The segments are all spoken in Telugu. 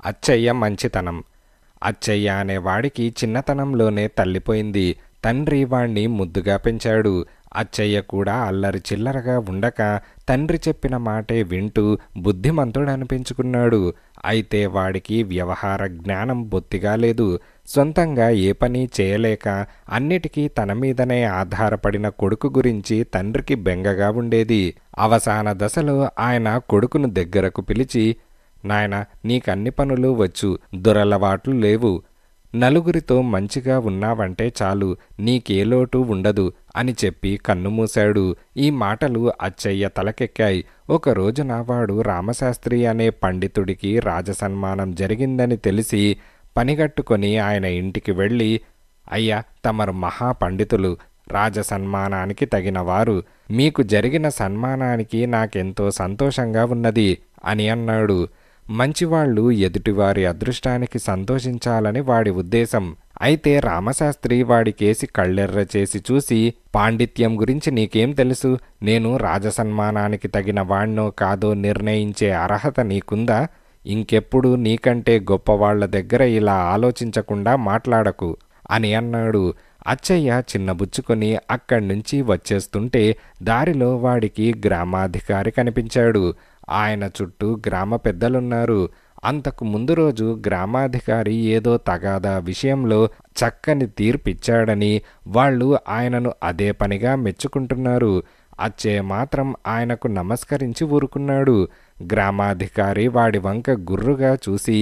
అచ్చయ్య మంచితనం. అచ్చయ్య అనేవాడికి చిన్నతనంలోనే తల్లిపోయింది. తండ్రి వాణ్ణి ముద్దుగా పెంచాడు. అచ్చయ్య కూడా అల్లరి చిల్లరగా ఉండక తండ్రి చెప్పిన మాటే వింటూ బుద్ధిమంతుడనిపించుకున్నాడు. అయితే వాడికి వ్యవహార జ్ఞానం బొత్తిగా లేదు. సొంతంగా ఏ పని చేయలేక అన్నిటికీ తన మీదనే ఆధారపడిన కొడుకు గురించి తండ్రికి బెంగగా ఉండేది. అవసాన దశలో ఆయన కొడుకును దగ్గరకు పిలిచి, నాయనా, నీకన్ని పనులు వచ్చు, దురలవాట్లు లేవు, నలుగురితో మంచిగా ఉన్నావంటే చాలు, నీకే లోటు ఉండదు అని చెప్పి కన్నుమూశాడు. ఈ మాటలు అచ్చయ్య తలకెక్కాయి. ఒక రోజున వాడు రామశాస్త్రి అనే పండితుడికి రాజసన్మానం జరిగిందని తెలిసి పనిగట్టుకొని ఆయన ఇంటికి వెళ్ళి, అయ్యా, తమరు మహాపండితులు, రాజసన్మానానికి తగినవారు, మీకు జరిగిన సన్మానానికి నాకెంతో సంతోషంగా ఉన్నది అని అన్నాడు. మంచివాళ్లు ఎదుటివారి అదృష్టానికి సంతోషించాలని వాడి ఉద్దేశం. అయితే రామశాస్త్రి వాడికేసి కళ్ళెర్ర చేసి చూసి, పాండిత్యం గురించి నీకేం తెలుసు? నేను రాజసన్మానానికి తగిన వాణ్ణో కాదో నిర్ణయించే అర్హత నీకుందా? ఇంకెప్పుడు నీకంటే గొప్పవాళ్ల దగ్గర ఇలా ఆలోచించకుండా మాట్లాడకు అని అన్నాడు. అచ్చయ్య చిన్నబుచ్చుకొని అక్కడ్నుంచి వచ్చేస్తుంటే దారిలో వాడికి గ్రామాధికారి కనిపించాడు. ఆయన చుట్టూ గ్రామ పెద్దలున్నారు. అంతకు ముందు రోజు గ్రామాధికారి ఏదో తగాదా విషయంలో చక్కని తీర్పిచ్చాడని వాళ్ళు ఆయనను అదే పనిగా మెచ్చుకుంటున్నారు. అచ్చయ్య మాత్రం ఆయనకు నమస్కరించి ఊరుకున్నాడు. గ్రామాధికారి వాడి వంక గుర్రుగా చూసి,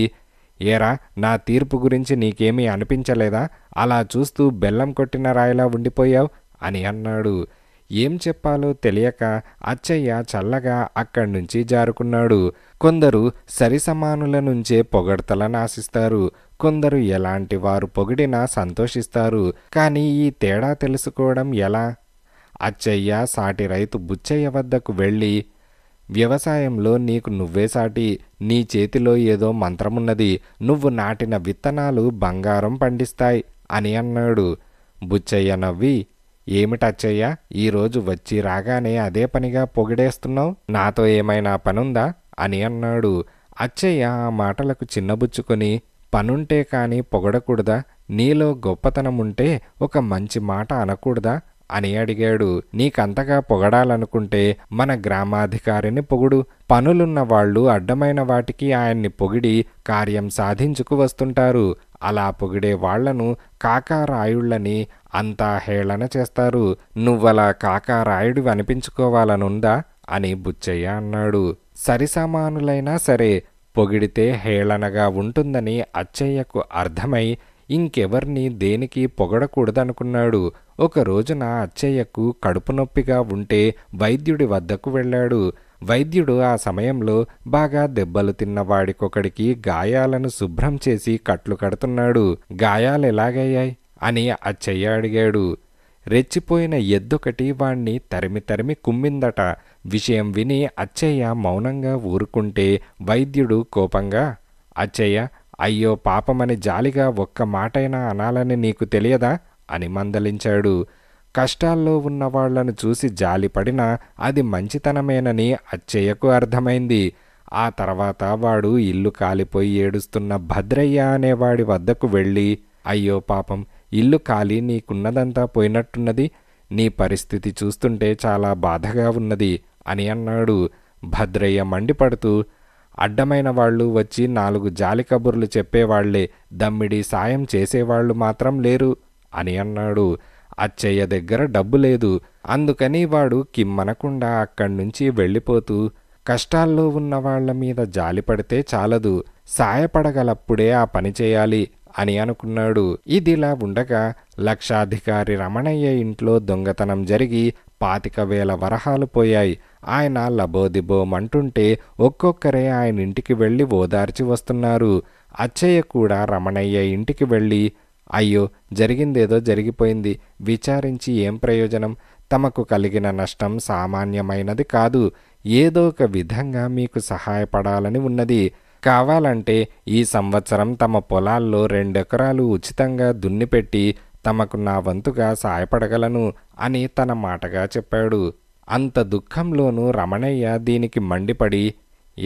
ఏరా, నా తీర్పు గురించి నీకేమీ అనిపించలేదా? అలా చూస్తూ బెల్లం కొట్టిన రాయిలా ఉండిపోయావు అని అన్నాడు. ఏం చెప్పాలో తెలియక అచ్చయ్య చల్లగా అక్కడ్నుంచి జారుకున్నాడు. కొందరు సరిసమానుల నుంచే పొగడ్తలను ఆశిస్తారు. కొందరు ఎలాంటి వారు పొగిడినా సంతోషిస్తారు. కానీ ఈ తేడా తెలుసుకోవడం ఎలా? అచ్చయ్య సాటి రైతు బుచ్చయ్య వద్దకు వెళ్ళి, వ్యవసాయంలో నీకు నువ్వే సాటి, నీ చేతిలో ఏదో మంత్రమున్నది, నువ్వు నాటిన విత్తనాలు బంగారం పండిస్తాయి అని అన్నాడు. బుచ్చయ్య నవ్వి, ఏమిటచ్చయ్య, ఈరోజు వచ్చి రాగానే అదే పనిగా పొగిడేస్తున్నావు, నాతో ఏమైనా పనుందా అని అన్నాడు. అచ్చయ్య ఆ మాటలకు చిన్నబుచ్చుకొని, పనుంటే కాని పొగడకూడదా? నీలో గొప్పతనముంటే ఒక మంచి మాట అనకూడదా అని అడిగాడు. నీకంతగా పొగడాలనుకుంటే మన గ్రామాధికారిని పొగుడు. పనులున్న వాళ్ళు అడ్డమైన వాటికి ఆయన్ని పొగిడి కార్యం సాధించుకు వస్తుంటారు. అలా పొగిడే వాళ్లను కాకారాయుళ్ళని అంతా హేళన చేస్తారు. నువ్వలా కాకారాయుడు అనిపించుకోవాలనుందా అని బుచ్చయ్య అన్నాడు. సరిసమానులైనా సరే పొగిడితే హేళనగా ఉంటుందని అచ్చయ్యకు అర్థమై ఇంకెవర్ని దేనికి పొగడకూడదనుకున్నాడు. ఒక రోజున అచ్చయ్యకు కడుపు నొప్పిగా ఉంటే వైద్యుడి వద్దకు వెళ్ళాడు. వైద్యుడు ఆ సమయంలో బాగా దెబ్బలు తిన్నవాడికొకడికి గాయాలను శుభ్రం చేసి కట్లు కడుతున్నాడు. గాయాలెలాగయ్యాయి అని అచ్చయ్య అడిగాడు. రెచ్చిపోయిన ఎద్దొకటి వాణ్ణి తరిమి తరిమి కుమ్మిందట. విషయం విని అచ్చయ్య మౌనంగా ఊరుకుంటే వైద్యుడు కోపంగా, అచ్చయ్య, అయ్యో పాపమని జాలిగా ఒక్క మాటైనా అనాలని నీకు తెలియదా అని మందలించాడు. కష్టాల్లో ఉన్నవాళ్లను చూసి జాలిపడినా అది మంచితనమేనని అచ్చయ్యకు అర్థమైంది. ఆ తర్వాత వాడు ఇల్లు కాలిపోయి ఏడుస్తున్న భద్రయ్య అనేవాడి వద్దకు వెళ్ళి, అయ్యో పాపం, ఇల్లు కాలి నీకున్నదంతా పోయినట్టున్నది, నీ పరిస్థితి చూస్తుంటే చాలా బాధగా ఉన్నది అని అన్నాడు. భద్రయ్య మండిపడుతూ, అడ్డమైన వాళ్ళు వచ్చి 4 జాలి కబుర్లు చెప్పేవాళ్లే, దమ్మిడి సాయం చేసేవాళ్లు మాత్రం లేరు అని అన్నాడు. అచ్చయ్య దగ్గర డబ్బు లేదు. అందుకని వాడు కిమ్మనకుండా అక్కడ్నుంచి వెళ్ళిపోతూ, కష్టాల్లో ఉన్నవాళ్ల మీద జాలిపడితే చాలదు, సాయపడగలప్పుడే ఆ పని చేయాలి అని అనుకున్నాడు. ఇదిలా ఉండగా లక్షాధికారి రమణయ్య ఇంట్లో దొంగతనం జరిగి 25,000 వరహాలు పోయాయి. ఆయన లబోదిబోమంటుంటే ఒక్కొక్కరే ఆయన ఇంటికి వెళ్ళి ఓదార్చి వస్తున్నారు. అచ్చయ్య కూడా రమణయ్య ఇంటికి వెళ్ళి, అయ్యో, జరిగిందేదో జరిగిపోయింది, విచారించి ఏం ప్రయోజనం, తమకు కలిగిన నష్టం సామాన్యమైనది కాదు, ఏదో ఒక విధంగా మీకు సహాయపడాలని ఉన్నది, కావాలంటే ఈ సంవత్సరం తమ పొలాల్లో 2 ఎకరాలు ఉచితంగా దున్నిపెట్టి తమకు నా వంతుగా సాయపడగలను అని తన మాటగా చెప్పాడు. అంత దుఃఖంలోనూ రమణయ్య దీనికి మండిపడి,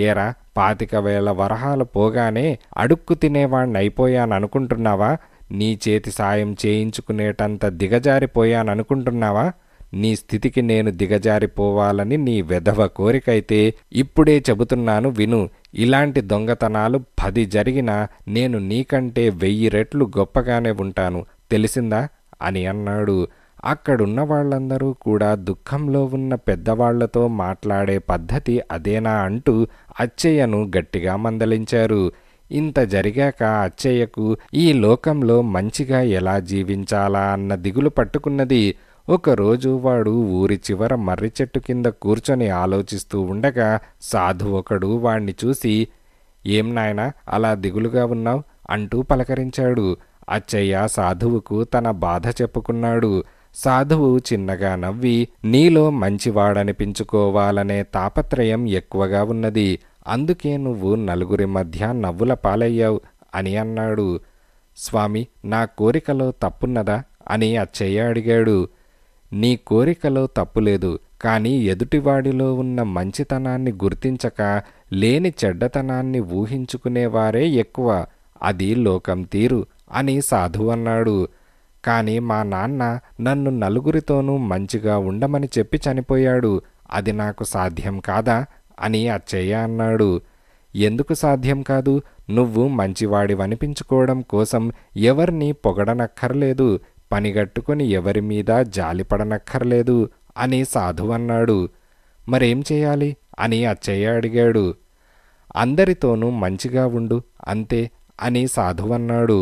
ఏరా 25,000 వరహాలు పోగానే అడుక్కు తినేవాణ్ణయిపోయాననుకుంటున్నావా? నీ చేతి సాయం చేయించుకునేటంత దిగజారిపోయాననుకుంటున్నావా? నీ స్థితికి నేను దిగజారిపోవాలని నీ వెధవ కోరికైతే ఇప్పుడే చెబుతున్నాను విను. ఇలాంటి దొంగతనాలు 10 జరిగినా నేను నీకంటే 1000 రెట్లు గొప్పగానే ఉంటాను, తెలిసిందా అని అన్నాడు. అక్కడున్న వాళ్ళందరూ కూడా దుఃఖంలో ఉన్న పెద్దవాళ్లతో మాట్లాడే పద్ధతి అదేనా అంటూ అచ్చయ్యను గట్టిగా మందలించారు. ఇంత జరిగాక అచ్చయ్యకు ఈ లోకంలో మంచిగా ఎలా జీవించాలా అన్న దిగులు పట్టుకున్నది. ఒకరోజు వాడు ఊరి చివర మర్రి చెట్టు కింద కూర్చొని ఆలోచిస్తూ ఉండగా సాధు ఒకడు వాణ్ణి చూసి, ఏం నాయనా అలా దిగులుగా ఉన్నావ్ అంటూ పలకరించాడు. అచ్చయ్య సాధువుకు తన బాధ చెప్పుకున్నాడు. సాధువు చిన్నగా నవ్వి, నీలో మంచివాడనిపించుకోవాలనే తాపత్రయం ఎక్కువగా ఉన్నది, అందుకే నువ్వు నలుగురి మధ్య నవ్వుల పాలయ్యావు అని అన్నాడు. స్వామి, నా కోరికలో తప్పున్నదా అని అచ్చయ్య అడిగాడు. నీ కోరికలో తప్పులేదు, కానీ ఎదుటివాడిలో ఉన్న మంచితనాన్ని గుర్తించక లేని చెడ్డతనాన్ని ఊహించుకునేవారే ఎక్కువ. అది లోకం తీరు అని సాధువు అన్నాడు. కానీ మా నాన్న నన్ను నలుగురితోనూ మంచిగా ఉండమని చెప్పి చనిపోయాడు, అది నాకు సాధ్యం కాదా అని అచ్చయ్య అన్నాడు. ఎందుకు సాధ్యం కాదు? నువ్వు మంచివాడివనిపించుకోవడం కోసం ఎవరిని పొగడనక్కర్లేదు, పనిగట్టుకుని ఎవరి మీద జాలిపడనక్కర్లేదు అని సాధువు అన్నాడు. మరేం చేయాలి అని అచ్చయ్య అడిగాడు. అందరితోనూ మంచిగా ఉండు అంతే అని సాధువు అన్నాడు.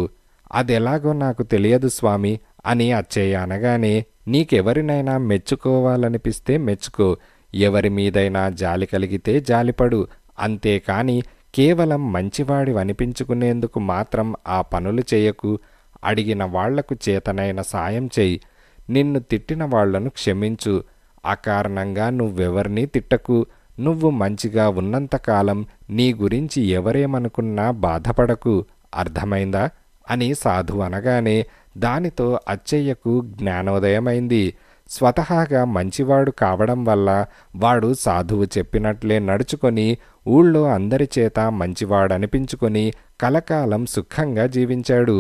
అదెలాగో నాకు తెలియదు స్వామి అని అచ్చయ్య అనగానే, నీకెవరినైనా మెచ్చుకోవాలనిపిస్తే మెచ్చుకో, ఎవరి మీదైనా జాలి కలిగితే జాలిపడు, అంతేకాని కేవలం మంచివాడివనిపించుకునేందుకు మాత్రం ఆ పనులు చేయకు. అడిగిన వాళ్లకు చేతనైన సాయం చెయ్యి, నిన్ను తిట్టిన వాళ్లను క్షమించు, అకారణంగా నువ్వెవర్నీ తిట్టకు. నువ్వు మంచిగా ఉన్నంతకాలం నీ గురించి ఎవరేమనుకున్నా బాధపడకు, అర్థమైందా అని సాధువు అనగానే దానితో అచ్చయ్యకు జ్ఞానోదయమైంది. స్వతహాగా మంచివాడు కావడం వల్ల వాడు సాధువు చెప్పినట్లే నడుచుకొని ఊళ్ళో అందరి చేత మంచివాడనిపించుకొని కలకాలం సుఖంగా జీవించాడు.